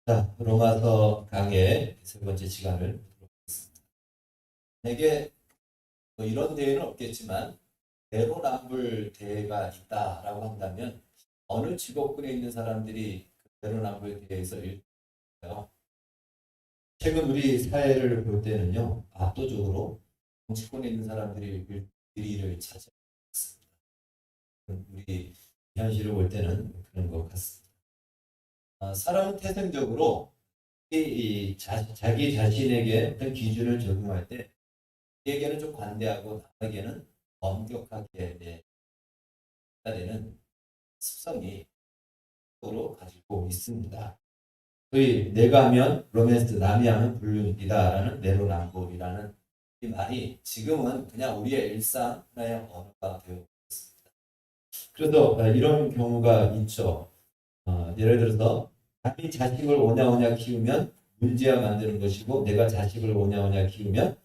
자, 로마서 강의 세 번째 시간을 보도록 하겠습니다. 만약에 뭐 이런 대회는 없겠지만 내로남불 대회가 있다라고 한다면 어느 직업군에 있는 사람들이 그 내로남불 대회에서 1등일까요? 최근 우리 사회를 볼 때는요, 압도적으로 정치권에 있는 사람들이 1위를 차지하고 있습니다. 우리 현실을 볼 때는 그런 것 같습니다. 사람은 태생적으로 자기 자신에게 어떤 기준을 적용할 때 에게는 좀 관대하고 남에게는 엄격하게 되는 습성이 서로 가지고 있습니다. 소위 내가 하면 로맨스, 남이 하면 불륜이다라는 내로남불이라는 이 말이 지금은 그냥 우리의 일상 하나의 언어가 되어 있습니다. 그래서 이런 경우가 있죠. 예를 들어서 자기 자식을 오냐오냐 키우면 문제야 만드는 것이고 내가 자식을 오냐오냐 키우면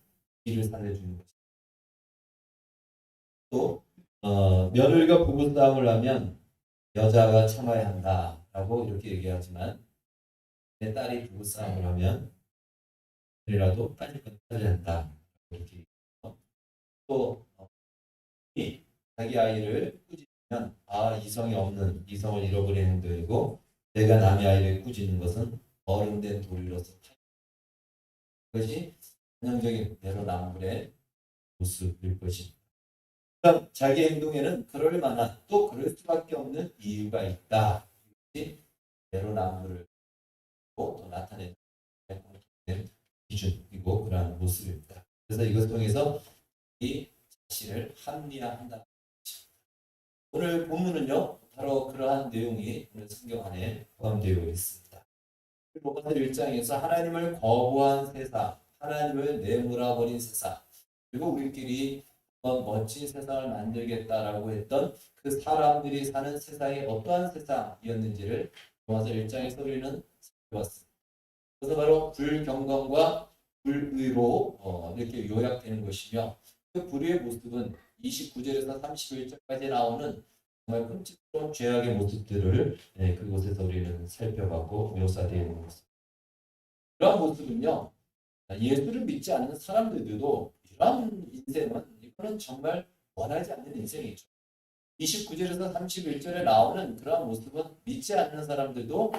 일을 살려주는 것이고 또 며느리가 부부싸움을 하면 여자가 참아야 한다라고 이렇게 얘기하지만 내 딸이 부부싸움을 하면 이라도 빨리 끝내야 한다 이렇게 얘기하고 또 이 자기 아이를 꾸짖으면 이성이 없는 이성을 잃어버리는 행동이고 내가 남의 아이를 꾸짖는 것은 어른된 도리로서 그것이 전형적인 내로남불의 모습일 것입니다. 자기 행동에는 그럴 만한 또 그럴 수밖에 없는 이유가 있다. 이것이 내로남불을 또 나타내는 기준이고 그러한 모습입니다. 그래서 이것을 통해서 이 자신을 합리화한다. 오늘 본문은요 바로 그러한 내용이 오늘 성경 안에 포함되어 있습니다. 로마서 1장에서 하나님을 거부한 세상, 하나님을 내몰아버린 세상, 그리고 우리끼리 멋진 세상을 만들겠다라고 했던 그 사람들이 사는 세상이 어떠한 세상이었는지를 로마서 1장에서 우리는 살펴봤습니다. 그래서 바로 불경건과 불의로 이렇게 요약되는 것이며 그 불의의 모습은 29절에서 31절까지 나오는 정말 끔찍스러운 죄악의 모습들을 그곳에서 우리는 살펴봤고 묘사되어 있는 모습. 그런 모습은요. 예수를 믿지 않는 사람들도 이런 인생은 이거는 정말 원하지 않는 인생이죠. 29절에서 31절에 나오는 그런 모습은 믿지 않는 사람들도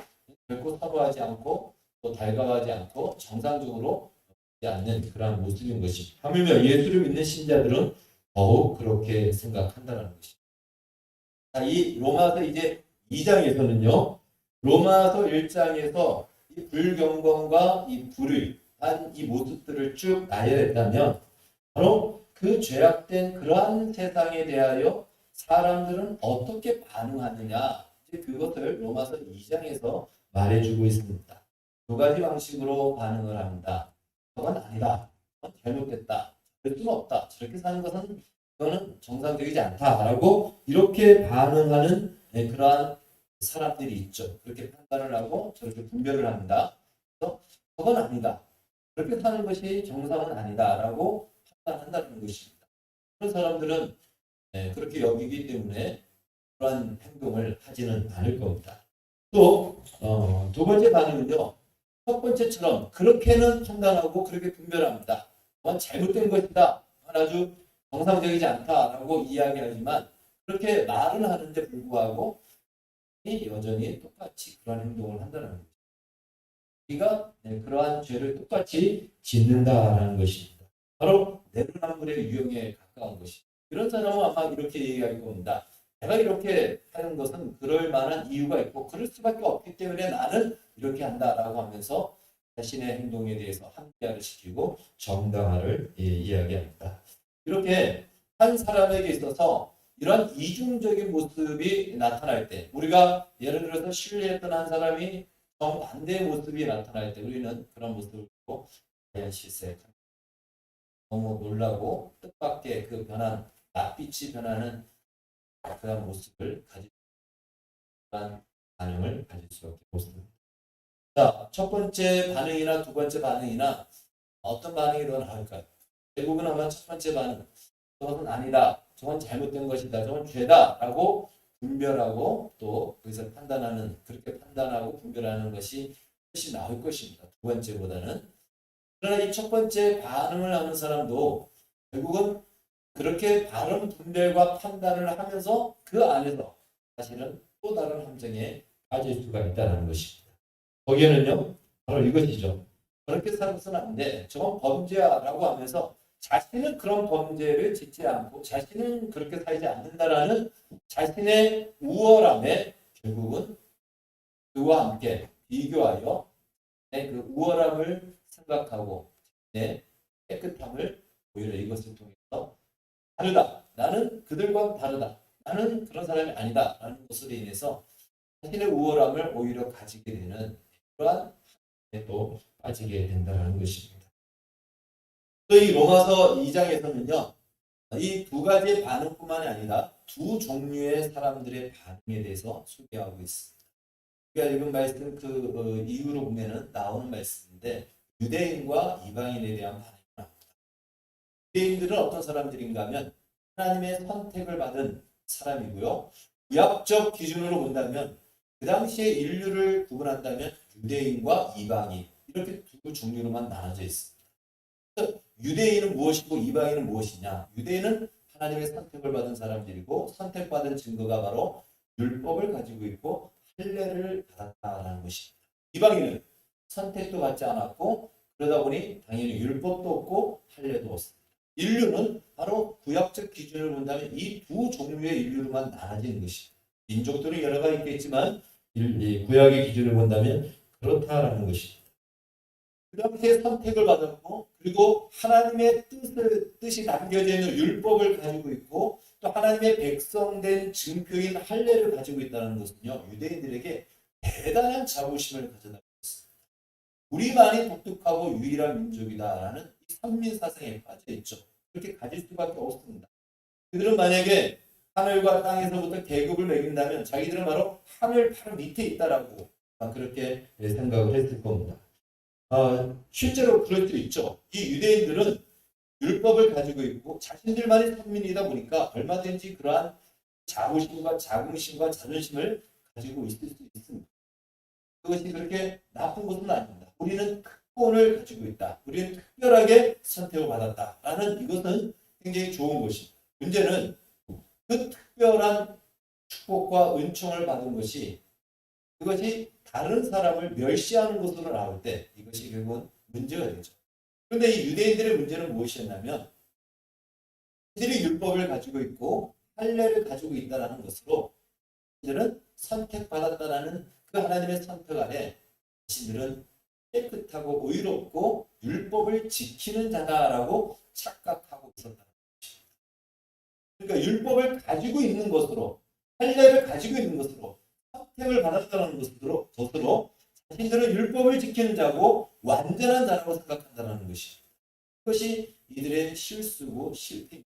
결코 사과하지 않고 또 달가워하지 않고 정상적으로 믿지 않는 그런 모습인 것입니다. 하물며 예수를 믿는 신자들은 더욱 그렇게 생각한다는 것입니다. 이 로마서 이제 2장에서는요. 로마서 1장에서 이 불경건과 이 불의 이 모습들을 쭉 나열했다면 바로 그 죄악된 그러한 세상에 대하여 사람들은 어떻게 반응하느냐 그것을 로마서 2장에서 말해주고 있습니다. 두 가지 방식으로 반응을 합니다. 그건 아니다. 그건 잘못됐다. 그럴 수는 없다. 저렇게 사는 것은 그거는 정상적이지 않다라고 이렇게 반응하는 그러한 사람들이 있죠. 그렇게 판단을 하고 저렇게 분별을 합니다. 그래서 그건 아니다. 그렇게 사는 것이 정상은 아니다라고 판단한다는 것입니다. 그런 사람들은 그렇게 여기기 때문에 그러한 행동을 하지는 않을 겁니다. 또 두 번째 반응은요. 첫 번째처럼 그렇게는 판단하고 그렇게 분별합니다. 그건 잘못된 것이다. 아주 정상적이지 않다라고 이야기하지만 그렇게 말은 하는데 불구하고 여전히 똑같이 그런 행동을 한다는 거죠. 우리가 그러한 죄를 똑같이 짓는다라는 것입니다. 바로 내로남불의 유형에 가까운 것입니다. 이런 사람은 아마 이렇게 얘기할 겁니다. 내가 이렇게 하는 것은 그럴 만한 이유가 있고 그럴 수밖에 없기 때문에 나는 이렇게 한다라고 하면서 자신의 행동에 대해서 합리화를 시키고 정당화를 이야기합니다. 이렇게 한 사람에게 있어서 이런 이중적인 모습이 나타날 때 우리가 예를 들어서 신뢰했던 한 사람이 정반대의 모습이 나타날 때 우리는 그런 모습을 보고 과연 실세 너무 놀라고 뜻밖의 그 변한 낯빛이 변하는 그런 모습을 가질 그런 반응을 가질 수밖에 없습니다. 자, 첫 번째 반응이나 두 번째 반응이나 어떤 반응이 더 나을까요? 대부분 아마 첫 번째 반응 저것은 아니다. 저건 잘못된 것이다. 저건 죄다라고 분별하고 또 거기서 판단하는 그렇게 판단하고 분별하는 것이 뜻이 나올 것입니다. 두 번째보다는. 그러나 이 첫 번째 반응을 하는 사람도 결국은 그렇게 바른 분별과 판단을 하면서 그 안에서 사실은 또 다른 함정에 빠질 수가 있다는 것입니다. 거기에는요, 바로 이것이죠. 그렇게 살아서는 안 돼. 저건 범죄야라고 하면서 자신은 그런 범죄를 짓지 않고 자신은 그렇게 살지 않는다라는 자신의 우월함에 결국은 그와 함께 비교하여 그 우월함을 생각하고 내 깨끗함을 오히려 이것을 통해서 다르다. 나는 그들과 다르다. 나는 그런 사람이 아니다. 라는 것으로 인해서 자신의 우월함을 오히려 가지게 되는 그러한 함정에 또 빠지게 된다는 것입니다. 또 이 로마서 2장에서는요. 이 두 가지의 반응뿐만이 아니라 두 종류의 사람들의 반응에 대해서 소개하고 있습니다. 우리가 읽은 말씀 그 이유로 보면은 나오는 말씀인데 유대인과 이방인에 대한 반응이 나옵니다. 유대인들은 어떤 사람들인가 하면 하나님의 선택을 받은 사람이고요. 구약적 기준으로 본다면 그 당시에 인류를 구분한다면 유대인과 이방인 이렇게 두 종류로만 나눠져 있습니다. 유대인은 무엇이고 이방인은 무엇이냐? 유대인은 하나님의 선택을 받은 사람들이고 선택받은 증거가 바로 율법을 가지고 있고 할례를 받았다라는 것입니다. 이방인은 선택도 받지 않았고 그러다 보니 당연히 율법도 없고 할례도 없습니다. 인류는 바로 구약적 기준을 본다면 이 두 종류의 인류로만 나눠지는 것입니다. 민족들은 여러 가지 있겠지만 구약의 기준을 본다면 그렇다라는 것입니다. 그 당시에 선택을 받았고 그리고 하나님의 뜻이 담겨져 있는 율법을 가지고 있고 또 하나님의 백성된 증표인 할례를 가지고 있다는 것은요. 유대인들에게 대단한 자부심을 가져다 줬습니다. 우리만이 독특하고 유일한 민족이다라는 이 선민사상에 빠져있죠. 그렇게 가질 수밖에 없습니다. 그들은 만약에 하늘과 땅에서부터 계급을 매긴다면 자기들은 바로 하늘 바로 밑에 있다라고 그렇게 생각을 했을 겁니다. 실제로 그럴 수 있죠. 이 유대인들은 율법을 가지고 있고 자신들만의 선민이다 보니까 얼마든지 그러한 자부심과 자긍심과 자존심을 가지고 있을 수 있습니다. 그것이 그렇게 나쁜 것은 아닙니다. 우리는 특권을 가지고 있다. 우리는 특별하게 선택을 받았다라는 이것은 굉장히 좋은 것입니다. 문제는 그 특별한 축복과 은총을 받은 것이 그것이 다른 사람을 멸시하는 것으로 나올 때 이것이 결국은 문제가 되죠. 그런데 이 유대인들의 문제는 무엇이었냐면 그들이 율법을 가지고 있고 할례를 가지고 있다는 것으로 그들은 선택받았다는 그 하나님의 선택 안에 자신들은 깨끗하고 의롭고 율법을 지키는 자다라고 착각하고 있었다는 것입니다. 그러니까 율법을 가지고 있는 것으로 할례를 가지고 있는 것으로 선택을 받았다는 것으로 자신들은 율법을 지키는 자고 완전한 자라고 생각한다는 것입니다. 그것이 이들의 실수고 실패입니다.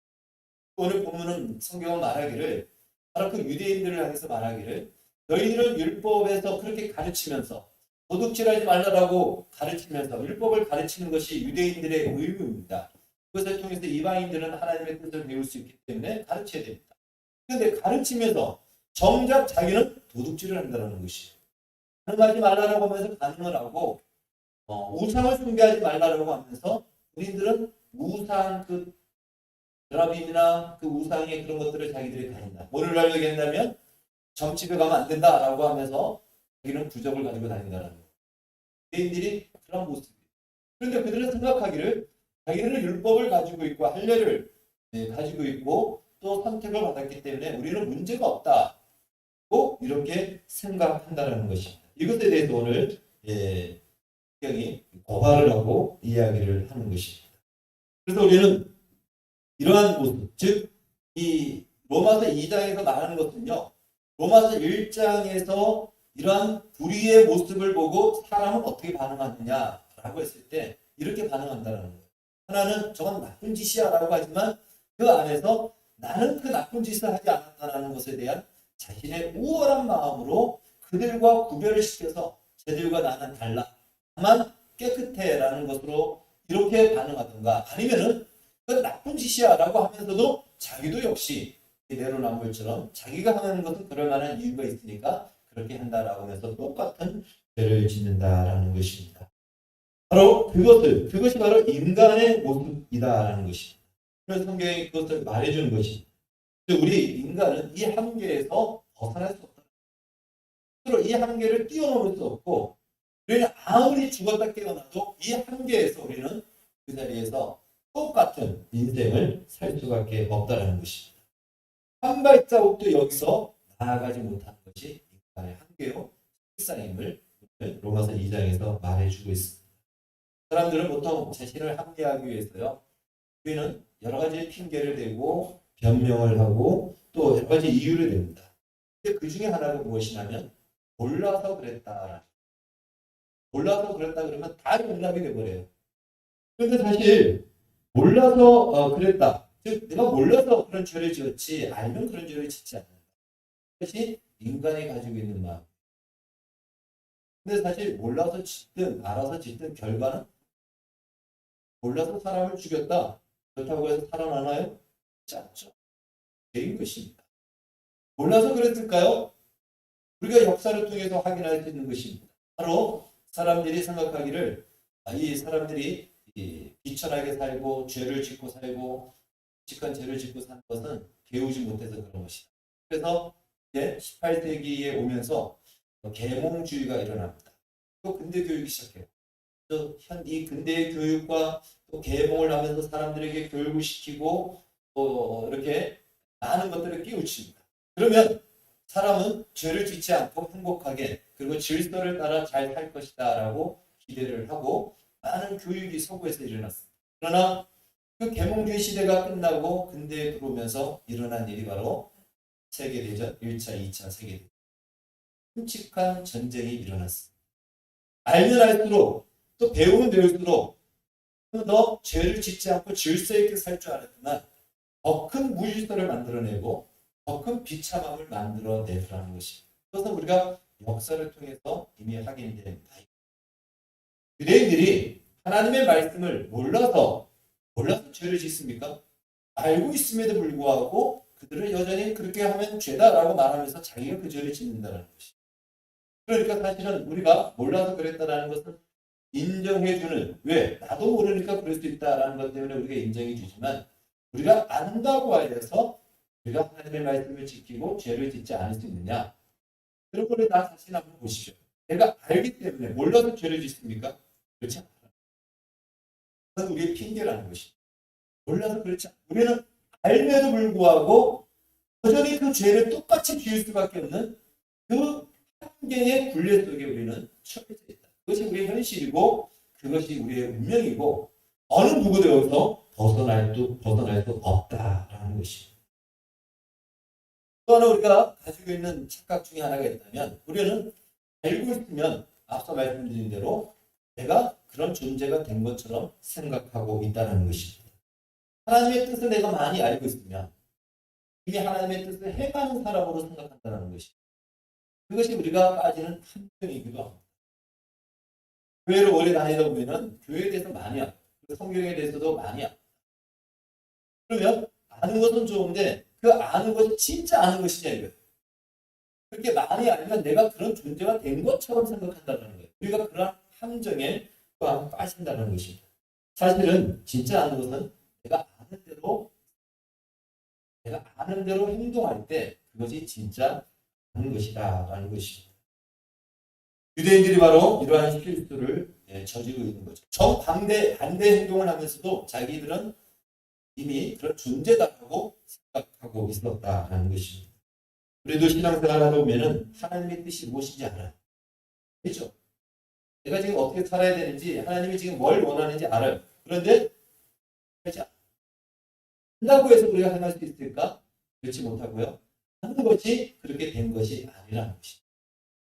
오늘 본문은 성경은 말하기를 바로 그 유대인들을 향해서 말하기를 너희들은 율법에서 그렇게 가르치면서 도둑질하지 말라라고 가르치면서 율법을 가르치는 것이 유대인들의 의무입니다. 그것을 통해서 이방인들은 하나님의 뜻을 배울 수 있기 때문에 가르쳐야 됩니다. 그런데 가르치면서 정작 자기는 도둑질을 한다는 것이에요. 가능하지 말라라고 하면서 가능을 하고 우상을 숭배하지 말라라고 하면서 우리들은 우상 그 드라빔이나 그 우상의 그런 것들을 자기들이 다닌다. 뭐를 하려고 한다면 점집에 가면 안 된다라고 하면서 자기는 부적을 가지고 다닌다는 거예요. 개인들이 그런 모습이에요. 그런데 그들은 생각하기를 자기들은 율법을 가지고 있고 할례를 가지고 있고 또 선택을 받았기 때문에 우리는 문제가 없다. 이렇게 생각한다는 것입니다. 이것에 대해서 오늘 성경이 고발을 하고 이야기를 하는 것입니다. 그래서 우리는 이러한 모습, 즉 이 로마서 2장에서 말하는 것은요. 로마서 1장에서 이러한 불의의 모습을 보고 사람은 어떻게 반응하느냐라고 했을 때 이렇게 반응한다는 거예요. 하나는 저건 나쁜 짓이야 라고 하지만 그 안에서 나는 그 나쁜 짓을 하지 않았다는 것에 대한 자신의 우월한 마음으로 그들과 구별을 시켜서 쟤들과 나는 달라. 다만 깨끗해 라는 것으로 이렇게 반응하든가 아니면은 그 나쁜 짓이야 라고 하면서도 자기도 역시 내로남불처럼 자기가 하는 것은 그럴 만한 이유가 있으니까 그렇게 한다라고 하면서 똑같은 죄를 짓는다라는 것입니다. 바로 그것이 바로 인간의 모습이다라는 것입니다. 그래서 성경이 그것을 말해주는 것입니다. 우리 인간은 이 한계에서 벗어날 수 없다. 스스로 이 한계를 뛰어넘을 수 없고, 우리는 아무리 죽었다 깨어나도 이 한계에서 우리는 그 자리에서 똑같은 인생을 살 수밖에 없다는 것입니다. 한 발자국도 여기서 나아가지 못하는 것이 인간의 한계요 실상임을 로마서 2장에서 말해주고 있습니다. 사람들은 보통 자신을 합리화하기 위해서요, 우리는 여러 가지 핑계를 대고 변명을 하고 또 여러 가지 이유를 댑니다. 근데 그 중에 하나가 무엇이냐면 몰라서 그랬다. 몰라서 그랬다 그러면 다 용납이 돼버려요. 그런데 사실 몰라서 그랬다. 즉 내가 몰라서 그런 죄를 지었지 알면 그런 죄를 짓지 않는다. 그것이 인간이 가지고 있는 마음. 근데 사실 몰라서 짓든 알아서 짓든 결과는 몰라서 사람을 죽였다. 그렇다고 해서 살아나나요? 그렇지 않죠. 죄인 것입니다. 몰라서 그랬을까요? 우리가 역사를 통해서 확인할 수 있는 것입니다. 바로 사람들이 생각하기를 이 사람들이 비천하게 살고 죄를 짓고 살고 끔찍한 죄를 짓고 사는 것은 배우지 못해서 그런 것이다. 그래서 이제 18세기에 오면서 계몽주의가 일어납니다. 또 근대 교육이 시작해요. 이 근대 교육과 또 계몽을 하면서 사람들에게 교육을 시키고 또 이렇게 많은 것들을 끼우칩니다. 그러면 사람은 죄를 짓지 않고 행복하게 그리고 질서를 따라 잘 살 것이다 라고 기대를 하고 많은 교육이 서구에서 일어났습니다. 그러나 그 계몽주의 시대가 끝나고 근대에 들어오면서 일어난 일이 바로 세계대전 1차, 2차 세계대전. 끔찍한 전쟁이 일어났습니다. 알면 알수록 또 배우면 배울수록 더 죄를 짓지 않고 질서 있게 살 줄 알았지만 더 큰 무질서를 만들어내고 더 큰 비참함을 만들어내더라는 것입니다. 그것은 우리가 역사를 통해서 이미 확인됩니다. 유대인들이 하나님의 말씀을 몰라서 죄를 짓습니까? 알고 있음에도 불구하고 그들은 여전히 그렇게 하면 죄다라고 말하면서 자기가 그 죄를 짓는다는 것입니다. 그러니까 사실은 우리가 몰라서 그랬다라는 것은 인정해주는, 왜? 나도 모르니까 그럴 수 있다라는 것 때문에 우리가 인정해주지만 우리가 안다고 해서 우리가 하나님의 말씀을 지키고 죄를 짓지 않을 수 있느냐? 여러분, 나 자신 한번 보시죠. 내가 알기 때문에 몰라서 죄를 짓습니까? 그렇지 않아요. 그건 우리의 핑계라는 것입니다. 몰라서 그렇지 않아요. 우리는 알면도 불구하고 여전히 그 죄를 똑같이 지을 수밖에 없는 그 한계의 굴레 속에 우리는 처해져 있다. 그것이 우리의 현실이고 그것이 우리의 운명이고 어느 누구도 여기서 벗어날 수 없다라는 것입니다. 또 하나 우리가 가지고 있는 착각 중에 하나가 있다면 우리는 알고 있으면 앞서 말씀드린 대로 내가 그런 존재가 된 것처럼 생각하고 있다는 것입니다. 하나님의 뜻을 내가 많이 알고 있으면 이미 하나님의 뜻을 행하는 사람으로 생각한다는 것입니다. 그것이 우리가 빠지는 함정이기도 합니다. 교회를 오래 다니다 보면 교회에 대해서 많이 알고 성경에 대해서도 많이 알고 그러면 아는 것은 좋은데 그 아는 것이 진짜 아는 것이냐 이거예요. 그렇게 많이 알면 내가 그런 존재가 된 것처럼 생각한다는 거예요. 우리가 그런 함정에 또한 빠진다는 것입니다. 사실은 진짜 아는 것은 내가 아는 대로 행동할 때 그것이 진짜 아는 것이다 라는 것입니다. 유대인들이 바로 이러한 실수를 저지르고 있는 거죠. 정반대 행동을 하면서도 자기들은 이미 그런 존재다라고 생각하고 있었다라는 것입니다. 우리도 신앙생활 하다 보면은 하나님의 뜻이 무엇인지 알아요. 그렇죠? 내가 지금 어떻게 살아야 되는지 하나님이 지금 뭘 원하는지 알아요. 그런데 하지 않는다고 해서 우리가 행할 수 있을까? 그렇지 못하고요. 하는 것이 그렇게 된 것이 아니라는 것입니다.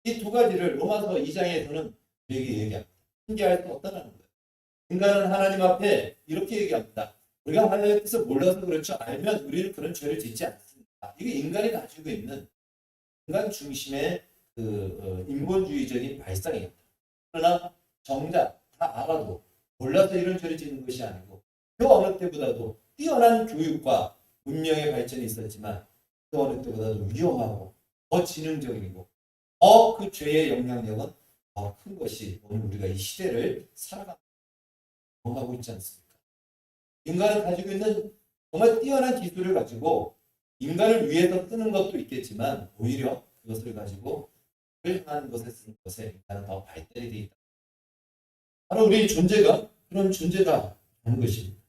이 두 가지를 로마서 2장에서는 우리에게 얘기합니다. 신기할 수 없다는 거예요. 인간은 하나님 앞에 이렇게 얘기합니다. 우리가 하나님의 뜻을 몰라서 그렇죠. 알면 우리는 그런 죄를 짓지 않습니다. 이게 인간이 가지고 있는 인간 중심의 인본주의적인 발상이에요. 그러나 정작 다 알아도 몰라서 이런 죄를 짓는 것이 아니고 그 어느 때보다도 뛰어난 교육과 문명의 발전이 있었지만 그 어느 때보다도 위험하고 더 지능적이고 그 죄의 영향력은 더 큰 것이 오늘 우리가 이 시대를 경험하고 있지 않습니까? 인간은 가지고 있는 정말 뛰어난 기술을 가지고 인간을 위해서 쓰는 것도 있겠지만 오히려 그것을 가지고 향하는 것에 쓰는 것에 인간은 더 발달이 되어 있다. 바로 우리의 존재가 그런 존재다 하는 것입니다.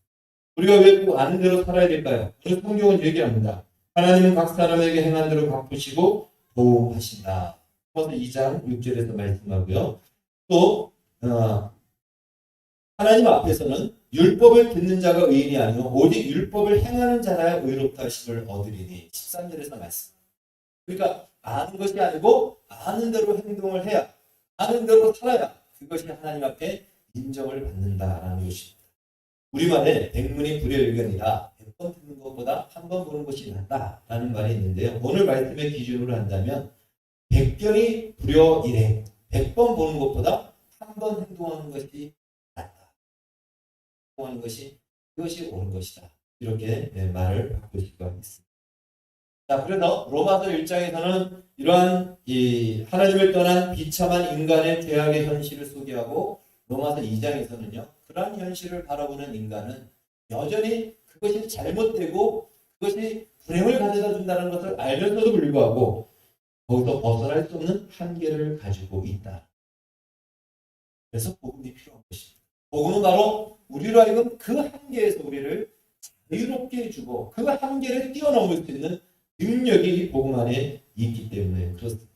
우리가 왜 꼭 아는 대로 살아야 될까요? 오늘 성경은 얘기합니다. 하나님은 각 사람에게 행한 대로 갚으시고 보호하신다. 로마서 2장 6절에서 말씀하고요. 또 하나님 앞에서는 율법을 듣는 자가 의인이 아니요 오직 율법을 행하는 자라야 의롭다 하심을 얻으리니 13절에서 말씀. 그러니까 아는 것이 아니고 아는 대로 행동을 해야 아는 대로 살아야 그것이 하나님 앞에 인정을 받는다라는 것입니다. 우리말에 백문이 불여일견이라 100번 듣는 것보다 한 번 보는 것이 낫다라는 말이 있는데요. 오늘 말씀의 기준으로 한다면 100번이 불여일행 100번 보는 것보다 한 번 행동하는 것이 낫다. 행동하는 것이 그것이 옳은 것이다. 이렇게 말을 바꿀 수가 있습니다. 자, 그래서 로마서 1장에서는 이러한 이 하나님을 떠난 비참한 인간의 죄악의 현실을 소개하고 로마서 2장에서는요. 그러한 현실을 바라보는 인간은 여전히 그것이 잘못되고 그것이 불행을 가져다 준다는 것을 알면서도 불구하고 거기서 벗어날 수 없는 한계를 가지고 있다. 그래서 복음이 필요한 것입니다. 복음은 바로 우리로 하여금 그 한계에서 우리를 자유롭게 해주고 그 한계를 뛰어넘을 수 있는 능력이 이 복음 안에 있기 때문에 그렇습니다.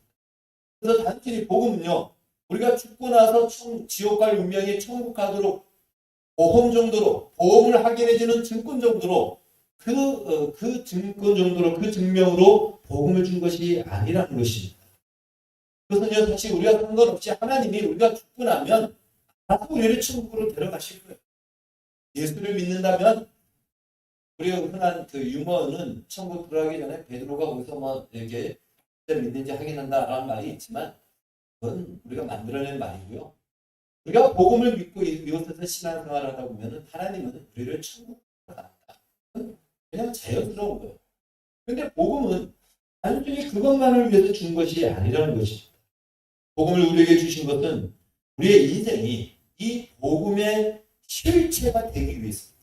그래서 단순히 복음은요. 우리가 죽고 나서 지옥 갈 운명이 천국 가도록 보험 정도로 보험을 하게 해주는 증권 정도로 그 증권 정도로 그 증명으로 복음을 준 것이 아니라는 것입니다. 그것은요 사실 우리가 상관없이 하나님이 우리가 죽고 나면 다시 우리를 천국으로 데려가실 거예요. 예수를 믿는다면 우리가 흔한 그 유머는 천국 들어가기 전에 베드로가 거기서 뭐 이렇게 믿는지 확인한다라는 말이 있지만 그건 우리가 만들어낸 말이고요. 우리가 복음을 믿고 이곳에서 신앙생활을 하다 보면 하나님은 우리를 천국으로 간다. 그냥 자연스러운 거예요. 그런데 복음은 단순히 그것만을 위해서 준 것이 아니라는 것입니다. 복음을 우리에게 주신 것은 우리의 인생이 이 복음의 실체가 되기 위해서입니다.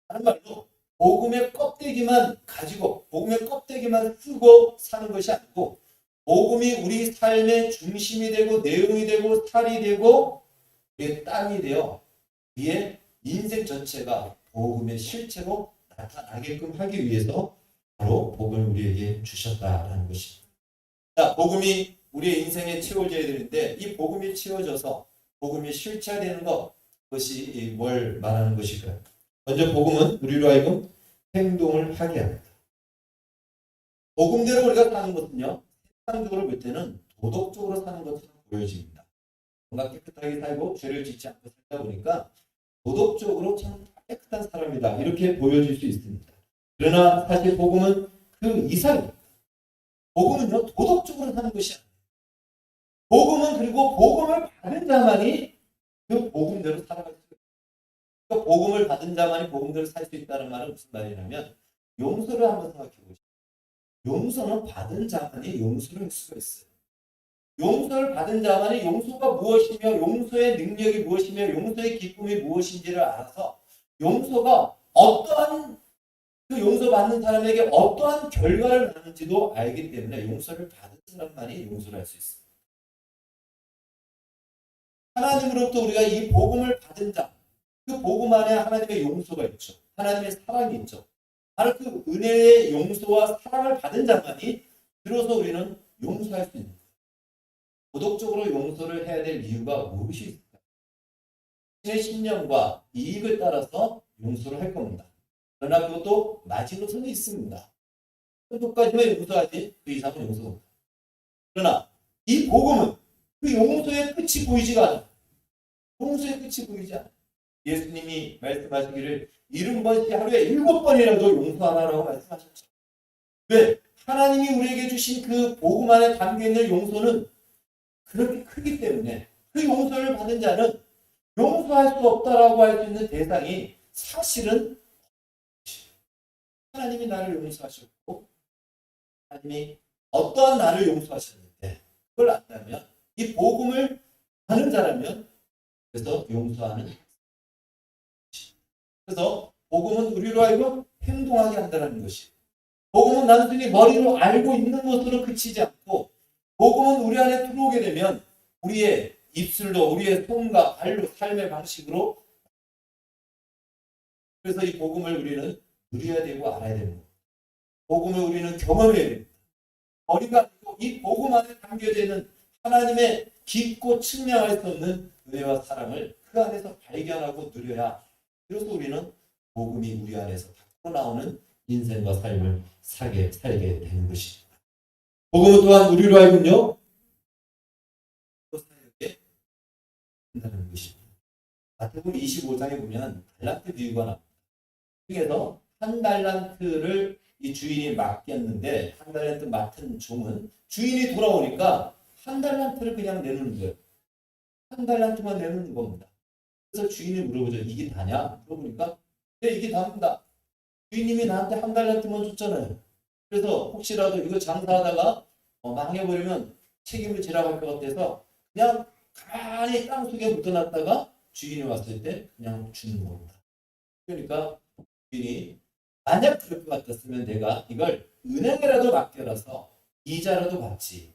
다른 말로 복음의 껍데기만 가지고 복음의 껍데기만 쓰고 사는 것이 아니고 복음이 우리 삶의 중심이 되고 내용이 되고 살이 되고 우리의 땀이 되어 우리의 인생 전체가 복음의 실체로 나타나게끔 하기 위해서 바로 복음을 우리에게 주셨다라는 것입니다. 자, 복음이 우리의 인생에 채워져야 되는데 이 복음이 채워져서 복음이 실체화되는 것 그것이 뭘 말하는 것일까요? 먼저 복음은 우리로 하여금 행동을 하게 합니다. 복음대로 우리가 사는 것은요. 세상적으로 볼 때는 도덕적으로 사는 것처럼 보여집니다. 뭔가 깨끗하게 살고 죄를 짓지 않고 살다 보니까 도덕적으로 참 깨끗한 사람이다. 이렇게 보여질 수 있습니다. 그러나 사실 복음은 그 이상입니다. 복음은요. 도덕적으로 사는 것이 아니에요. 복음은 그리고 복음을 받은 자만이 그 복음대로 살아갈 수 있어요. 그러니까 복음을 받은 자만이 복음대로 살 수 있다는 말은 무슨 말이냐면 용서를 한번 생각해 보시죠. 용서는 받은 자만이 용서를 할 수가 있어요. 용서를 받은 자만이 용서가 무엇이며 용서의 능력이 무엇이며 용서의 기쁨이 무엇인지를 알아서 용서가 어떠한 그 용서받는 사람에게 어떠한 결과를 나는지도 알기 때문에 용서를 받은 사람만이 용서를 할 수 있습니다. 하나님으로부터 우리가 이 복음을 받은 자, 그 복음 안에 하나님의 용서가 있죠. 하나님의 사랑이 있죠. 바로 그 은혜의 용서와 사랑을 받은 자만이 비로소 우리는 용서할 수 있는 거예요. 도덕적으로 용서를 해야 될 이유가 무엇이 있을까요? 신의 신념과 이익을 따라서 용서를 할 겁니다. 그러나 그것도 마지노선이 있습니다. 정도까지만 용서하지 그 이상은 용서가 없다. 그러나 이 복음은 그 용서의 끝이 보이지가 않아요. 용서의 끝이 보이지 않아요. 예수님이 말씀하시기를 70번씩 하루에 7번이라도 용서하라고 말씀하셨죠. 왜? 하나님이 우리에게 주신 그 복음 안에 담겨있는 용서는 그렇게 크기 때문에 그 용서를 받은 자는 용서할 수 없다라고 할 수 있는 대상이 사실은 하나님이 나를 용서하셨고 하나님이 어떠한 나를 용서하셨는데 그걸 안다면 이 복음을 하는 자라면 그래서 용서하는. 그래서 복음은 우리로 하여금 행동하게 한다는 것이. 복음은 단순히 머리로 알고 있는 것으로 그치지 않고 복음은 우리 안에 들어오게 되면 우리의 입술로 우리의 손과 발로 삶의 방식으로 그래서 이 복음을 우리는 누려야 되고 알아야 됩니다. 복음을 우리는 경험해야 됩니다. 머리가 아니고 이 복음 안에 담겨져 있는 하나님의 깊고 측량할 수 없는 은혜와 사랑을 그 안에서 발견하고 누려야 그래서 우리는 복음이 우리 안에서 밖으로 나오는 인생과 삶을 살게 되는 것입니다. 복음은 또한 우리로 하여금요 살게 한다는 것입니다. 마태복음 25장에 보면 달란트 비유가 나옵니다. 그래서 한 달란트를 이 주인이 맡겼는데 한 달란트 맡은 종은 주인이 돌아오니까 한 달란트를 그냥 내놓는 거예요. 한 달란트만 내놓는 겁니다. 그래서 주인이 물어보죠. 이게 다냐? 물어보니까 네, 이게 다입니다. 주인님이 나한테 한 달란트만 줬잖아요. 그래서 혹시라도 이거 장사하다가 망해버리면 책임을 지라고 할 것 같아서 그냥 가만히 땅속에 묻어놨다가 주인이 왔을 때 그냥 주는 겁니다. 그러니까 주인이 만약 그럴 것 같았으면 내가 이걸 은행에라도 맡겨놔서 이자라도 받지.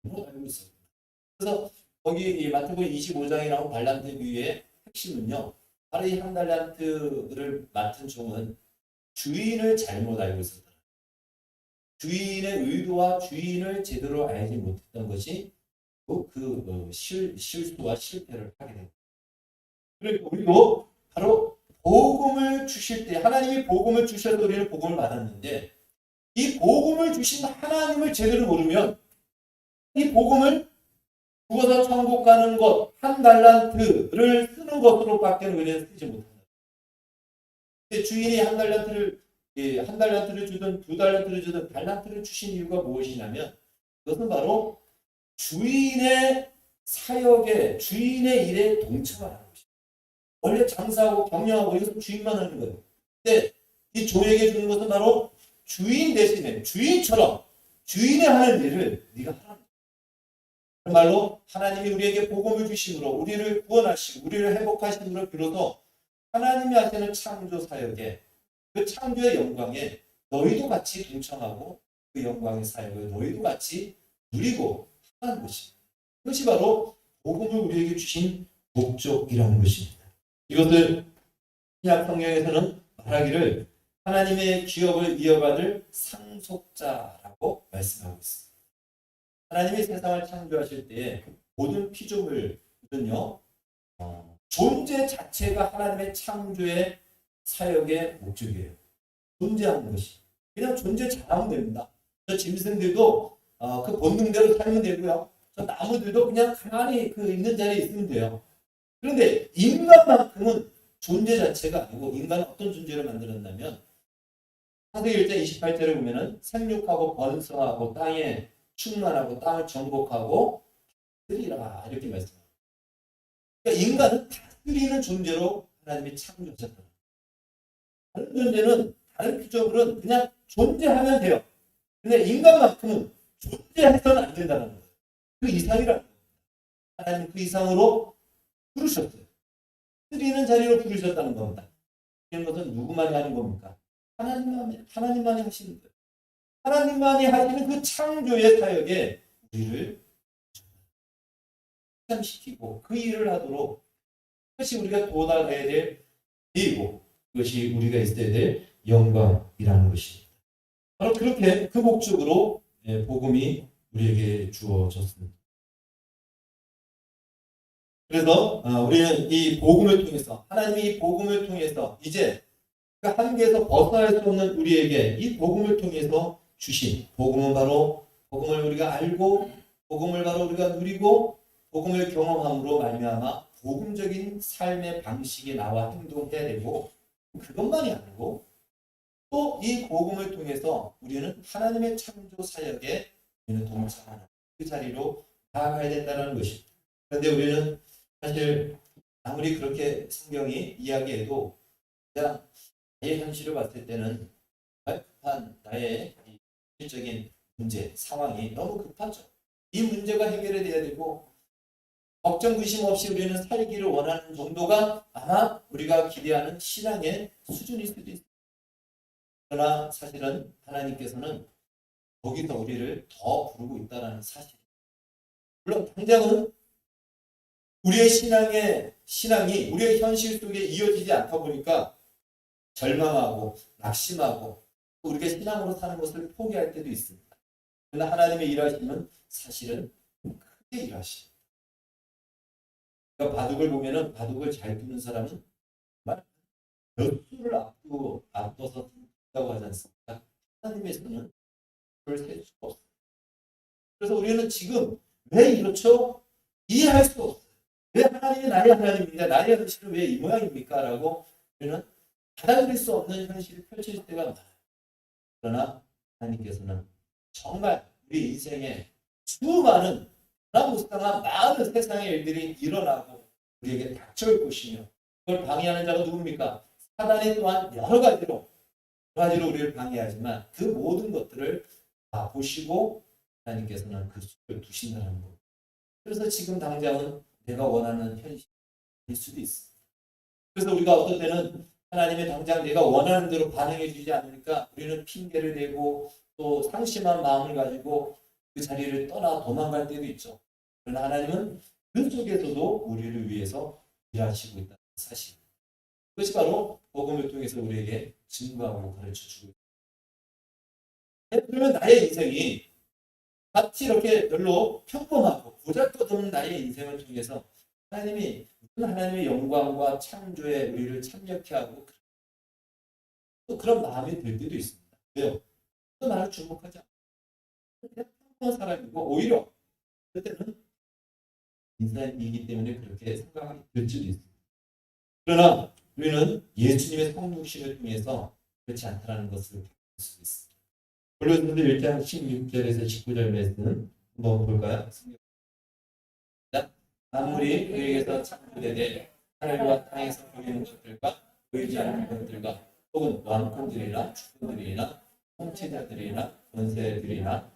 알고 있어요. 그래서 거기 이 마태복음 25장에 나온 달란트 비유의 핵심은요. 바로 이 한 달란트를 맡은 종은 주인을 잘못 알고 있었다. 주인의 의도와 주인을 제대로 알지 못했던 것이 그 실수와 실패를 하게 됩니다. 그리고 우리도 바로 복음을 주실 때 하나님이 복음을 주셔서 우리는 복음을 받았는데 이 복음을 주신 하나님을 제대로 모르면 이 복음을 죽어서 천국 가는 것 한 달란트를 쓰는 것으로밖에 우리는 쓰지 못한다. 주인이 한 달란트를 주든 두 달란트를 주든 달란트를 주신 이유가 무엇이냐면 그것은 바로 주인의 사역에 주인의 일에 동참하는 것입니다. 원래 장사하고 경영하고 이것은 주인만 하는 거예요. 근데 이 종에게 주는 것은 바로 주인 대신에 주인처럼 주인의 하는 일을 네가 하라. 정말로 하나님이 우리에게 복음을 주심으로 우리를 구원하시고 우리를 회복하심으로 비로소 하나님이 하시는 창조 사역에 그 창조의 영광에 너희도 같이 동참하고 그 영광의 사역을 너희도 같이 누리고 하는 것입니다. 그것이 바로 복음을 우리에게 주신 목적이라는 것입니다. 이것을 신약 성경에서는 말하기를 하나님의 기업을 이어받을 상속자라고 말씀하고 있습니다. 하나님이 세상을 창조하실 때에 모든 피조물은요 존재 자체가 하나님의 창조의 사역의 목적이에요. 존재하는 것이 그냥 존재 잘하면 됩니다. 저 짐승들도 그 본능대로 살면 되고요. 저 나무들도 그냥 가만히 그 있는 자리에 있으면 돼요. 그런데 인간만큼은 존재 자체가 아니고 인간은 어떤 존재를 만들었냐면 창세기 1장 28절에 보면은 생육하고 번성하고 땅에 충만하고 땅을 정복하고 다스리라 이렇게 말씀합니다. 그러니까 인간은 다스리는 존재로 하나님이 창조하셨다. 다른 존재는 다른 피조물은 그냥 존재하면 돼요. 근데 인간만큼은 존재해서는 안 된다는 거예요. 그 이상이라는 거예요. 하나님 그 이상으로 부르셨어요. 다스리는 자리로 부르셨다는 겁니다. 이런 것은 누구만이 하는 겁니까? 하나님만이 하시는 거예요. 하나님만이 하시는 그 창조의 사역에 우리를 시키고 그 일을 하도록 그것이 우리가 도달해야 될 일이고 그것이 우리가 있어야 될 영광이라는 것입니다. 바로 그렇게 그 목적으로 복음이 우리에게 주어졌습니다. 그래서 우리는 이 복음을 통해서 하나님이 이 복음을 통해서 이제 그 한계에서 벗어날 수 없는 우리에게 이 복음을 통해서 주신 복음은 바로 복음을 우리가 알고 복음을 바로 우리가 누리고 복음을 경험함으로 말미암아 복음적인 삶의 방식에 나와 행동해야 되고 그것만이 아니고 또 이 복음을 통해서 우리는 하나님의 창조 사역에 우리는 동참하는 그 자리로 나아가야 된다는 것입니다. 그런데 우리는 사실 아무리 그렇게 성경이 이야기해도 그냥 나의 현실을 봤을 때는 급한 나의 실적인 문제, 상황이 너무 급하죠. 이 문제가 해결이 돼야 되고 걱정 근심 없이 우리는 살기를 원하는 정도가 아마 우리가 기대하는 신앙의 수준일 수도 있습니다. 그러나 사실은 하나님께서는 거기서 우리를 더 부르고 있다는 사실. 물론 당장은 우리의 신앙이 우리의 현실 속에 이어지지 않다 보니까 절망하고 낙심하고 우리가 신앙으로 사는 것을 포기할 때도 있습니다. 그러나 하나님의 일하심은 사실은 크게 일하십니다. 그러니까 바둑을 보면은 바둑을 잘 두는 사람은 정말 몇 수를 앞둬서 둔다고 하지 않습니까? 하나님에서는 그걸 셀 수가 없어요. 그래서 우리는 지금 왜 이렇죠? 이해할 수 없어요. 왜 하나님이 나의 하나님입니다. 나의 현실은 왜 이 모양입니까? 라고 우리는 받아들일 수 없는 현실이 펼쳐질 때가 많아요. 그러나 하나님께서는 정말 우리 인생에 수많은 변화무쌍한 많은 세상의 일들이 일어나고 우리에게 닥쳐올 것이며 그걸 방해하는 자가 누굽니까? 사단이 또한 여러 가지로 우리를 방해하지만 그 모든 것들을 다 보시고 하나님께서는 그 수를 두신다는 것. 그래서 지금 당장은 내가 원하는 현실일 수도 있습니다. 그래서 우리가 어떤 때는 하나님의 당장 내가 원하는 대로 반응해 주지 않으니까 우리는 핑계를 대고 또 상심한 마음을 가지고 그 자리를 떠나 도망갈 때도 있죠. 그러나 하나님은 그 속에서도 우리를 위해서 일하시고 있다는 사실. 그것이 바로 복음을 통해서 우리에게 증거하고 가르쳐주고 있습니다. 그러면 나의 인생이 마치 이렇게 별로 평범하고 보잘것없는 나의 인생을 통해서 하나님이 무슨 하나님의 영광과 창조에 우리를 참여케 하고 또 그런 마음이 들 때도 있습니다. 왜요? 또 나를 주목하지 않고 그냥 평범한 사람이고 오히려 그때는 인생이기 때문에 그렇게 생각하게 될 수도 있습니다. 그러나 우리는 예수님의 성육신을 통해서 그렇지 않다는 것을 볼 수 있습니다. 골로새서 1장 16절에서 19절 말씀 한번 볼까요? 만물이 그에게서 창조되되 하늘과 땅에서 보이는 것들과 보이지 않는 것들과 혹은 왕권들이나 주권들이나 통치자들이나 권세들이나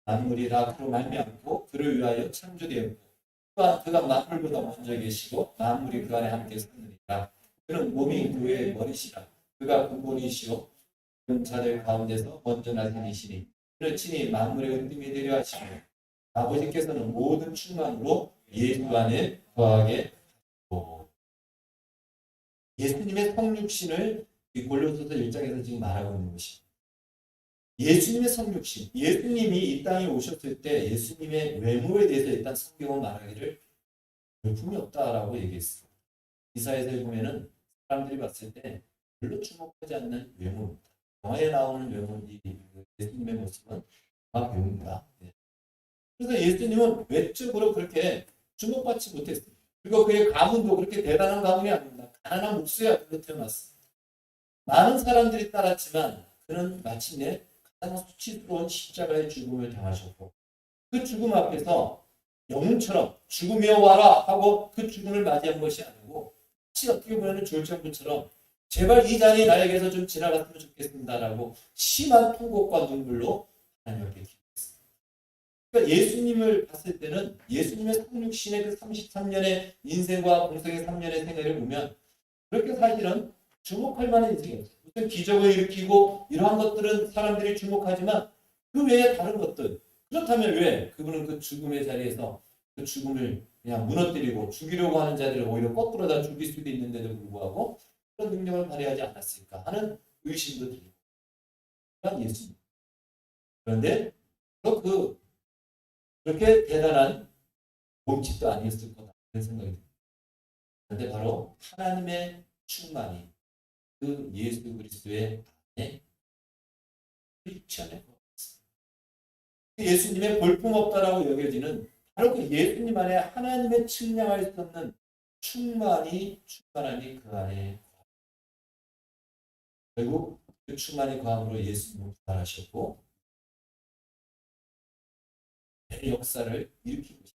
만물이 다 그로 말미암고 그를 위하여 창조되었고 또한 그가 만물보다 먼저 계시고 만물이 그 안에 함께 섰느니라. 그는 몸이 교회의 머리시라. 그가 근본이시오 그런 자들 가운데서 먼저 나신 이시니 그를 친히 만물의 은dim이 되려 하시고 아버지께서는 모든 충만으로 예수 안에 거하게 하시고. 예수님의 성육신을 골로새서 1장에서 지금 말하고 있는 것입니다. 예수님의 성육신, 예수님이 이 땅에 오셨을 때 예수님의 외모에 대해서 일단 성경은 말하기를 볼품이 없다라고 얘기했습니다. 이사야서에 보면은 사람들이 봤을 때 별로 주목하지 않는 외모입니다. 영화에 나오는 외모인지 예수님의 모습은 외모입니다. 그래서 예수님은 외적으로 그렇게 주목받지 못했습니다. 그리고 그의 가문도 그렇게 대단한 가문이 아닙니다. 가난한 목수의 아들로 태어났습니다. 많은 사람들이 따랐지만 그는 마침내 가장 수치스러운 십자가의 죽음을 당하셨고 그 죽음 앞에서 영웅처럼 죽으며 와라 하고 그 죽음을 맞이한 것이 아니고 마치 어떻게 보면 졸전부처럼 제발 이 잔이 나에게서 좀 지나갔으면 좋겠습니다라고 심한 통곡과 눈물로 하나님 앞에 기도했습니다. 그러니까 예수님을 봤을 때는 예수님의 성육신의 그 33년의 인생과 공생의 3년의 생애를 보면 그렇게 사실은 주목할 만한 인생이 없어요. 무슨 기적을 일으키고 이러한 것들은 사람들이 주목하지만 그 외에 다른 것들 그렇다면 왜 그분은 그 죽음의 자리에서 그 죽음을 그냥 무너뜨리고 죽이려고 하는 자들을 오히려 거꾸로 다 죽일 수도 있는데도 불구하고 그런 능력을 발휘하지 않았을까 하는 의심도 들고 그런 예수님. 그런데 그렇게 대단한 몸짓도 아니었을 거다 그런 생각이 듭니다. 그런데 바로 하나님의 충만이 그 예수 그리스도의 안에 실천에 예수님의 볼품없다라고 여겨지는 바로 그 예수님 안에 하나님의 측량할 수 없는 충만함이 그 안에 결국 그 충만의 과함으로 예수님을 부활하셨고 역사를 일으키고 있습니다.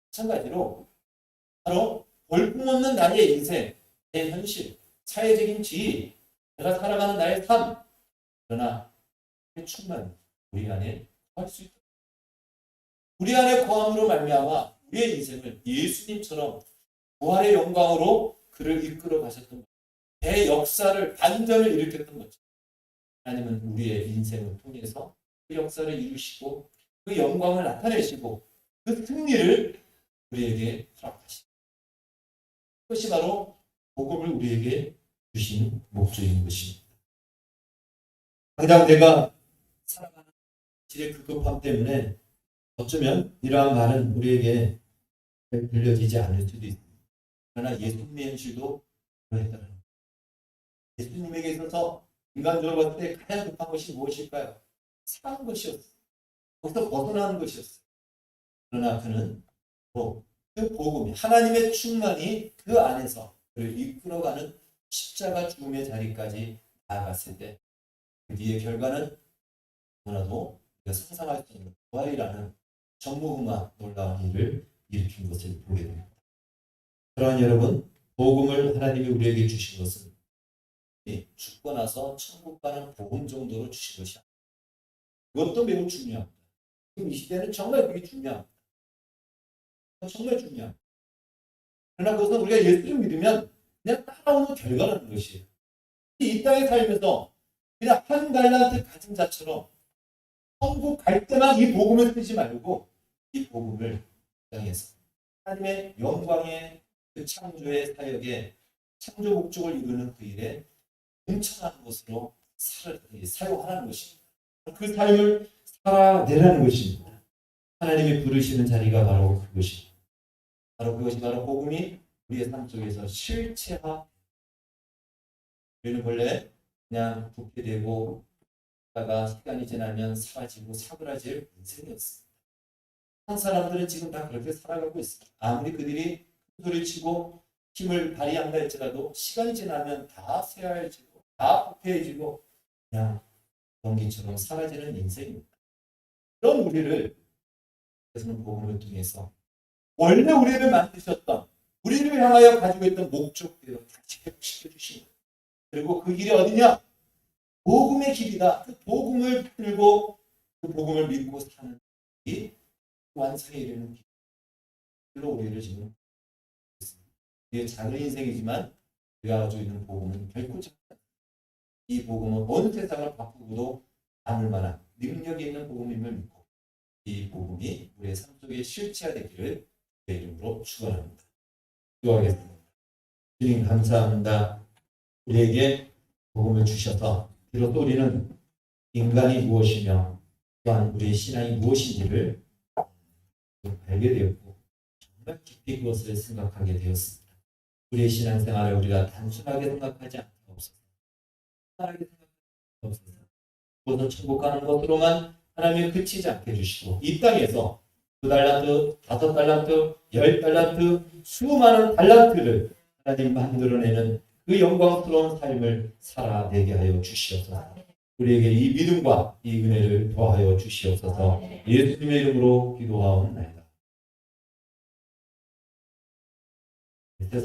마찬가지로 바로 볼품없는 나의 인생, 내 현실, 사회적인 지위, 내가 살아가는 나의 삶 그러나 충만 우리 안에 할 수 있다. 우리 안에 거함으로 말미암아 우리의 인생을 예수님처럼 부활의 영광으로 그를 이끌어 가셨던 것, 대역사를 반전을 일으켰던 거죠. 하나님은 우리의 인생을 통해서 그 역사를 이루시고 그 영광을 나타내시고 그 승리를 우리에게 허락하십니다. 그것이 바로 복음을 우리에게 주신 목적인 것입니다. 당장 내가 살아가는 질의 급급함 때문에 어쩌면 이러한 말은 우리에게 들려지지 않을 수도 있습니다. 그러나 예수님의 현실도 그러했다는 겁니다. 예수님에게 있어서 인간적으로 봤을 때 가장 급한 것이 무엇일까요? 사는 것이었어요. 거기서 벗어나는 것이었어요. 그러나 그는 그 복음이 하나님의 충만이 그 안에서 그를 이끌어가는 십자가 죽음의 자리까지 나아갔을 때 그 뒤의 결과는 너무나도 우리가 상상할 수 있는 부활이라는 전무후무한 놀라운 일을 일으킨 것을 보게 됩니다. 그러한 여러분, 복음을 하나님이 우리에게 주신 것은 죽고 나서 천국 가는 복음 정도로 주신 것이 아닙니다. 그것도 매우 중요합니다. 지금 이 시대는 정말 그게 중요합니다. 정말 중요합니다. 그러나 그것은 우리가 예수를 믿으면 그냥 따라오는 결과라는 것이에요. 이 땅에 살면서 그냥 한 달란트 가진 자처럼 천국 갈 때만 이 복음을 쓰지 말고 이 복음을 땅에서 하나님의 영광의 그 창조의 사역에 창조 목적을 이루는 그 일에 동참하는 것으로 사용하라는 것입니다. 그 삶을 살아내라는 것입니다. 하나님이 부르시는 자리가 바로 그것입니다. 바로 그것이 바로 복음이 우리의 삶 속에서 실체화. 우리는 원래 그냥 부패되고 다가 시간이 지나면 사라지고 사그라질 인생이었습니다. 한 사람들은 지금 다 그렇게 살아가고 있습니다. 아무리 그들이 큰 소리치고 힘을 발휘한다 할지라도 시간이 지나면 다 쇠하여지고 다 부패해지고 그냥 연기처럼 사라지는 인생입니다. 그런 우리를 그래서는 복음을 통해서 원래 우리를 만드셨던 우리를 향하여 가지고 있던 목적대로 다시 회복시켜 주십니다. 그리고 그 길이 어디냐? 복음의 길이다. 그 복음을 풀고 그 복음을 믿고 사는 이 완성에 이르는 길로 우리를 지금 있습니다. 이게 작은 인생이지만 우리가 가지고 있는 복음은 결코 작지 않습니다. 이 복음은 온 세상을 바꾸고도 남을 만한 능력이 있는 복음임을 믿고 이 복음이 우리의 삶 속에 실체화되기를 주의 이름으로 축원합니다. 기도하겠습니다. 주님 감사합니다. 우리에게 복음을 주셔서 비로소 우리는 인간이 무엇이며 또한 우리의 신앙이 무엇인지를 알게 되었고 정말 깊이 그것을 생각하게 되었습니다. 우리의 신앙생활을 우리가 단순하게 생각하지 않게 없어서 단순하게 생각하지 없어서 그것은 천국 가는 것으로만 하나님이 그치지 않게 해주시고 이 땅에서 2달란트, 5달란트, 10달란트 수많은 달란트를 하나님 만들어내는 그 영광스러운 삶을 살아내게 하여 주시옵소서. 우리에게 이 믿음과 이 은혜를 더하여 주시옵소서. 예수님의 이름으로 기도하옵나이다. 세상